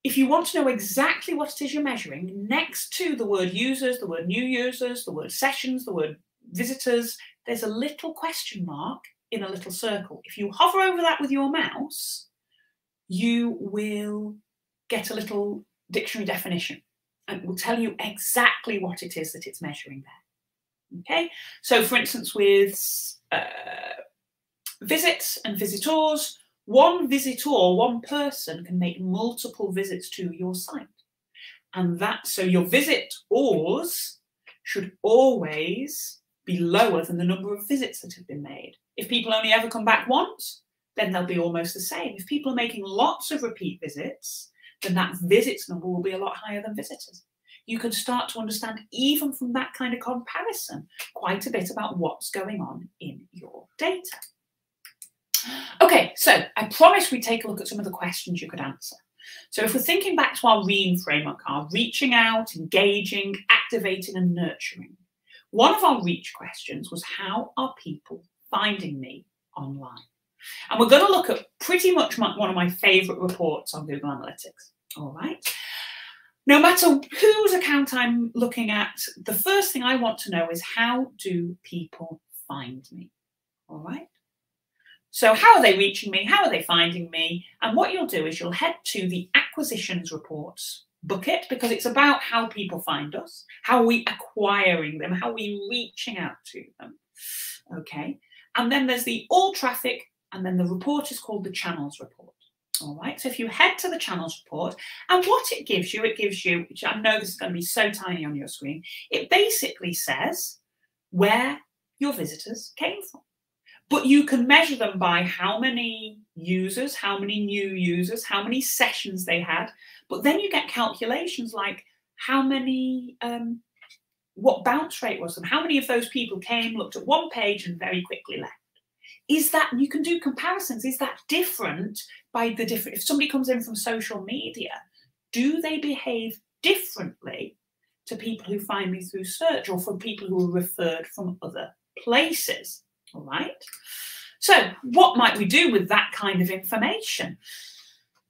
If you want to know exactly what it is you're measuring, next to the word users, the word new users, the word sessions, the word visitors, there's a little question mark in a little circle. If you hover over that with your mouse, you will get a little dictionary definition, and it will tell you exactly what it is that it's measuring there. Okay, so for instance, with visits and visitors, one visitor, one person, can make multiple visits to your site. And so your visitors should always be lower than the number of visits that have been made. If people only ever come back once, then they'll be almost the same. If people are making lots of repeat visits, then that visits number will be a lot higher than visitors. You can start to understand, even from that kind of comparison, quite a bit about what's going on in your data. Okay, so I promised we'd take a look at some of the questions you could answer. So if we're thinking back to our REAM framework, our reaching out, engaging, activating and nurturing, one of our reach questions was, how are people finding me online? And we're going to look at pretty much one of my favourite reports on Google Analytics, all right? No matter whose account I'm looking at, the first thing I want to know is, how do people find me, all right? So how are they reaching me? How are they finding me? And what you'll do is you'll head to the acquisitions reports bucket, because it's about how people find us, how are we acquiring them, how are we reaching out to them, okay? And then there's the all traffic, and then the report is called the channels report. All right, so if you head to the channels report, and what it gives you, which I know this is going to be so tiny on your screen, it basically says where your visitors came from. But you can measure them by how many users, how many new users, how many sessions they had. But then you get calculations like how many, what bounce rate was them? How many of those people came, looked at one page and very quickly left? Is that, you can do comparisons, is that different by the different, if somebody comes in from social media, do they behave differently to people who find me through search or from people who are referred from other places? All right. So what might we do with that kind of information?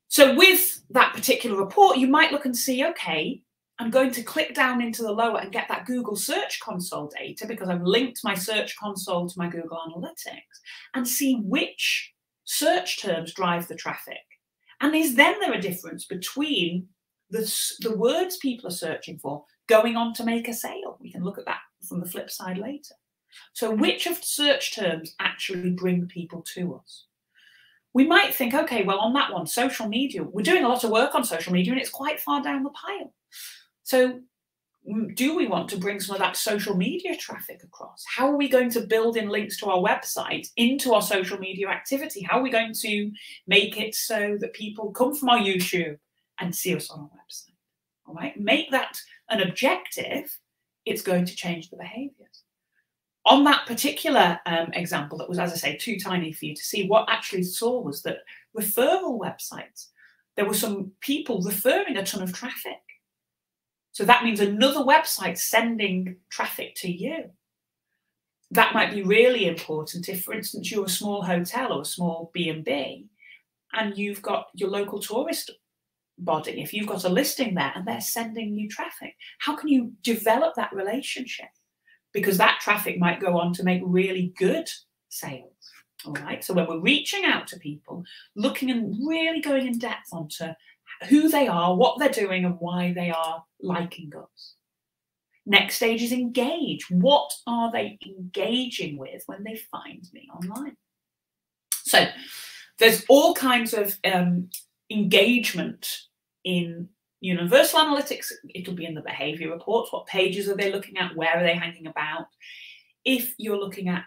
So with that particular report, you might look and see, okay, I'm going to click down into the lower and get that Google Search Console data because I've linked my Search Console to my Google Analytics and see which search terms drive the traffic. And is then there a difference between the words people are searching for going on to make a sale? We can look at that from the flip side later. So which of the search terms actually bring people to us? We might think, okay, well, on that one, social media, we're doing a lot of work on social media and it's quite far down the pile. So do we want to bring some of that social media traffic across? How are we going to build in links to our website into our social media activity? How are we going to make it so that people come from our YouTube and see us on our website? All right, make that an objective. It's going to change the behaviors. On that particular example that was, as I say, too tiny for you to see, what actually saw was that referral websites, there were some people referring a ton of traffic. So that means another website sending traffic to you. That might be really important if, for instance, you're a small hotel or a small B&B and you've got your local tourist body, if you've got a listing there and they're sending you traffic, how can you develop that relationship? Because that traffic might go on to make really good sales. All right. So when we're reaching out to people, looking and really going in depth onto who they are, what they're doing, and why they are liking us. Next stage is engage. What are they engaging with when they find me online? So there's all kinds of engagement in Universal Analytics. It'll be in the behavior reports. What pages are they looking at? Where are they hanging about? If you're looking at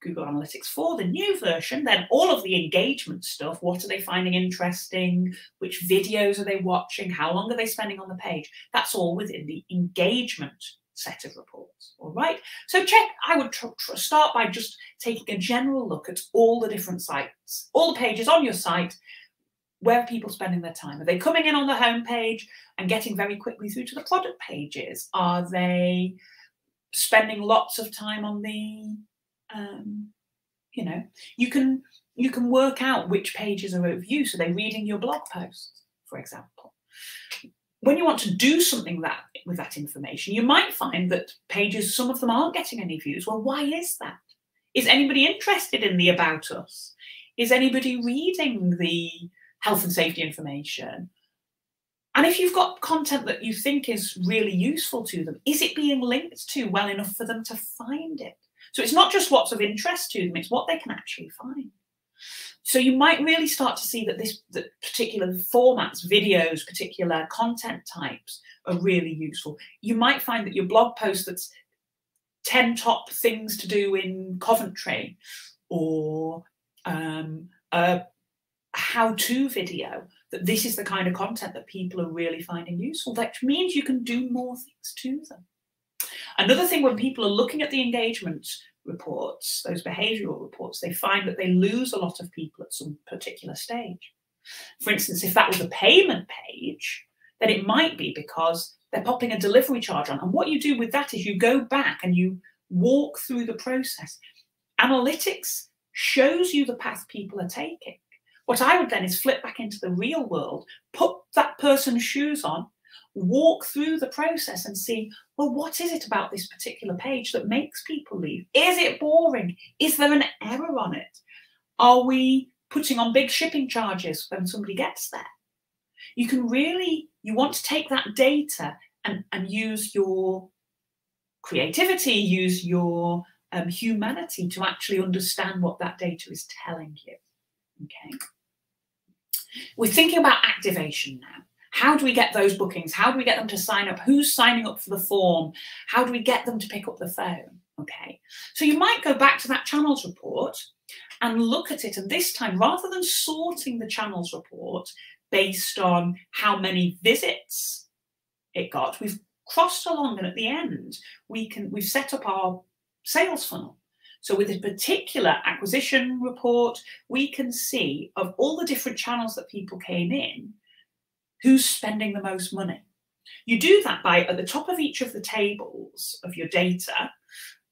Google Analytics 4, the new version, then all of the engagement stuff, what are they finding interesting? Which videos are they watching? How long are they spending on the page? That's all within the engagement set of reports, all right? So check, I would start by just taking a general look at all the different sites, all the pages on your site. Where are people spending their time? Are they coming in on the home page and getting very quickly through to the product pages? Are they spending lots of time on the you can work out which pages are of use. Are they reading your blog posts, for example? When you want to do something with that information, you might find that pages, some of them aren't getting any views. Well, why is that? Is anybody interested in the About Us? Is anybody reading the health and safety information? And if you've got content that you think is really useful to them, is it being linked to well enough for them to find it? So it's not just what's of interest to them, it's what they can actually find. So you might really start to see that that particular formats, videos, particular content types are really useful. You might find that your blog post that's 10 top things to do in Coventry, or a how-to video, that this is the kind of content that people are really finding useful. That means you can do more things to them. Another thing, when people are looking at the engagement reports, those behavioural reports, they find that they lose a lot of people at some particular stage. For instance, if that was a payment page, then it might be because they're popping a delivery charge on. And what you do with that is you go back and you walk through the process. Analytics shows you the path people are taking. What I would then is flip back into the real world, put that person's shoes on, walk through the process and see, well, what is it about this particular page that makes people leave? Is it boring? Is there an error on it? Are we putting on big shipping charges when somebody gets there? You can really, you want to take that data and use your creativity, use your humanity to actually understand what that data is telling you. Okay. We're thinking about activation now. How do we get those bookings? How do we get them to sign up? Who's signing up for the form? How do we get them to pick up the phone? Okay, so you might go back to that channels report and look at it. And this time, rather than sorting the channels report based on how many visits it got, we've crossed along, and at the end, we've set up our sales funnel. So with a particular acquisition report, we can see of all the different channels that people came in, who's spending the most money. You do that by, at the top of each of the tables of your data,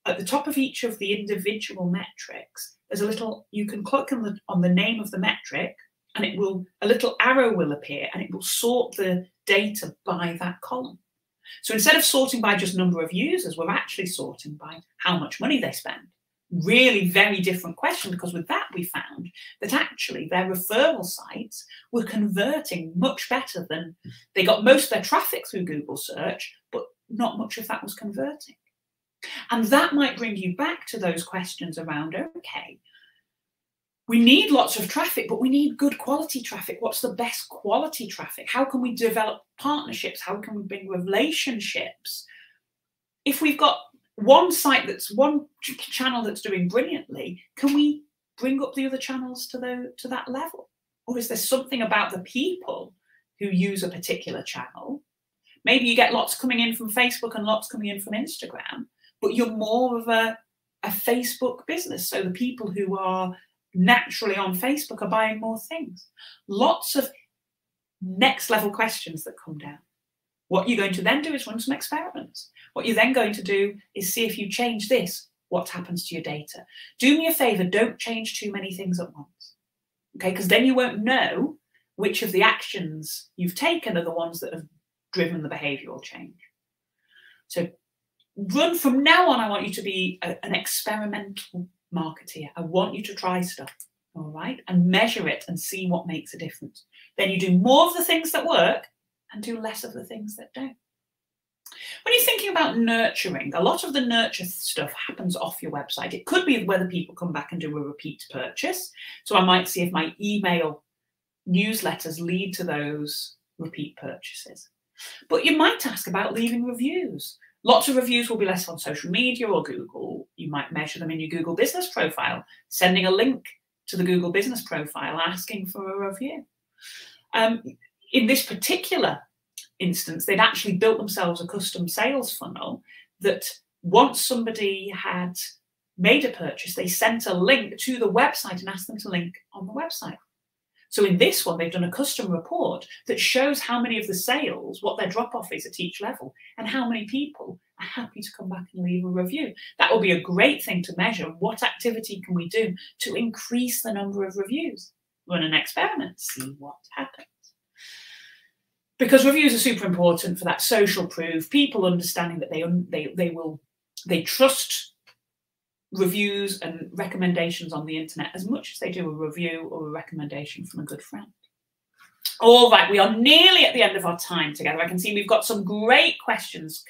at the top of each of the individual metrics, there's a little, you can click on the name of the metric, and it will, a little arrow will appear, and it will sort the data by that column. So instead of sorting by just number of users, we're actually sorting by how much money they spend. Really very different question, because with that we found that actually their referral sites were converting much better than, they got most of their traffic through Google search, but not much of that was converting. And that might bring you back to those questions around, okay, we need lots of traffic, but we need good quality traffic. What's the best quality traffic? How can we develop partnerships? How can we build relationships? If we've got one site that's, one channel that's doing brilliantly, can we bring up the other channels to that level? Or is there something about the people who use a particular channel? Maybe you get lots coming in from Facebook and lots coming in from Instagram, but you're more of a Facebook business. So the people who are naturally on Facebook are buying more things. Lots of next level questions that come down. What you're going to then do is run some experiments. What you're then going to do is see if you change this, what happens to your data. Do me a favor, don't change too many things at once. Okay, because then you won't know which of the actions you've taken are the ones that have driven the behavioral change. So run from now on, I want you to be an experimental marketeer. I want you to try stuff, all right, and measure it and see what makes a difference. Then you do more of the things that work and do less of the things that don't. When you're thinking about nurturing, a lot of the nurture stuff happens off your website. It could be whether people come back and do a repeat purchase. So I might see if my email newsletters lead to those repeat purchases. But you might ask about leaving reviews. Lots of reviews will be less on social media or Google. You might measure them in your Google business profile, sending a link to the Google business profile, asking for a review. In this particular instance, they'd actually built themselves a custom sales funnel that once somebody had made a purchase, they sent a link to the website and asked them to link on the website. So in this one, they've done a custom report that shows how many of the sales, what their drop-off is at each level, and how many people are happy to come back and leave a review. That will be a great thing to measure. What activity can we do to increase the number of reviews? Run an experiment, see what happens. Because reviews are super important for that social proof, people understanding that they trust reviews and recommendations on the internet as much as they do a review or a recommendation from a good friend. All right, we are nearly at the end of our time together. I can see we've got some great questions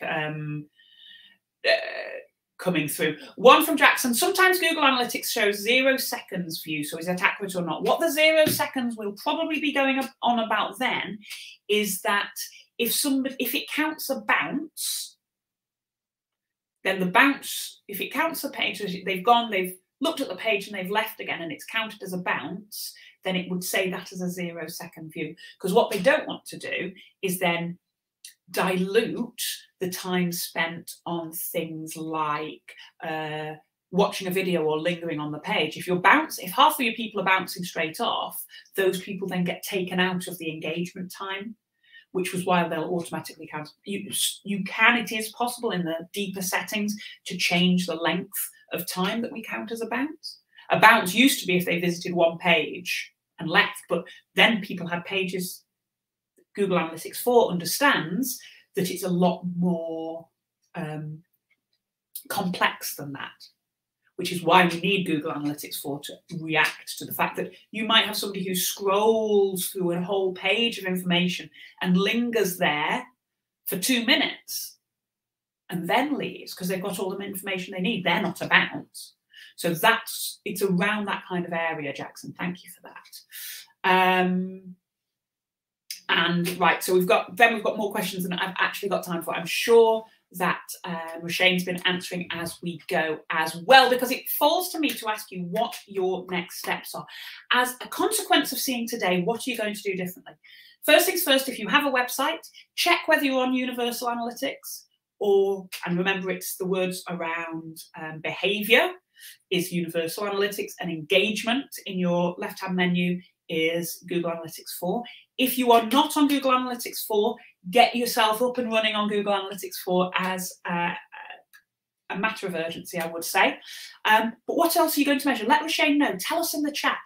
coming through. One from Jackson. Sometimes Google Analytics shows 0 seconds view, so is that accurate or not? What the 0 seconds will probably be going on about then is that if it counts a bounce, then the bounce, if it counts the page, they've looked at the page and they've left again and it's counted as a bounce, then it would say that as a 0 second view. Because what they don't want to do is then dilute the time spent on things like watching a video or lingering on the page. If half of your people are bouncing straight off, those people then get taken out of the engagement time, which was why they'll automatically count. It is possible in the deeper settings to change the length of time that we count as a bounce. A bounce used to be if they visited one page and left, but then people had pages. Google Analytics 4 understands that it's a lot more complex than that, which is why we need Google Analytics 4 to react to the fact that you might have somebody who scrolls through a whole page of information and lingers there for 2 minutes and then leaves because they've got all the information they need. They're not a bounce. So it's around that kind of area, Jackson. Thank you for that. And right, so we've got more questions than I've actually got time for. I'm sure that Roshane's been answering as we go as well, because it falls to me to ask you what your next steps are. As a consequence of seeing today, what are you going to do differently? First things first, if you have a website, check whether you're on Universal Analytics, and remember it's the words around behavior is Universal Analytics, and engagement in your left-hand menu is Google Analytics 4. If you are not on Google Analytics 4, get yourself up and running on Google Analytics 4 as a matter of urgency, I would say. But what else are you going to measure? Let Roshane know. Tell us in the chat.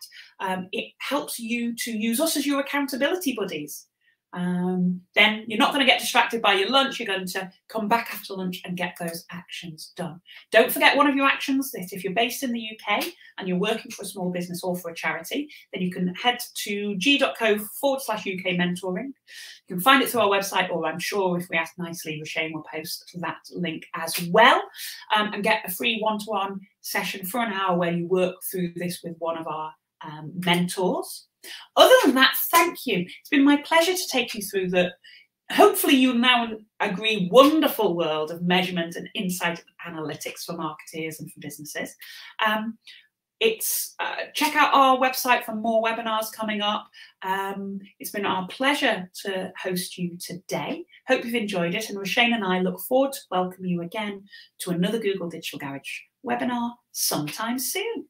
It helps you to use us as your accountability buddies. Then you're not going to get distracted by your lunch. You're going to come back after lunch and get those actions done. Don't forget one of your actions that if you're based in the UK and you're working for a small business or for a charity, then you can head to g.co/UK mentoring. You can find it through our website, or I'm sure if we ask nicely, Roshane will post that link as well, and get a free one-to-one session for an hour where you work through this with one of our mentors. Other than that, thank you. It's been my pleasure to take you through the, hopefully you now agree, wonderful world of measurement and insight and analytics for marketeers and for businesses. Check out our website for more webinars coming up. It's been our pleasure to host you today. Hope you've enjoyed it, and Roshane and I look forward to welcoming you again to another Google Digital Garage webinar sometime soon.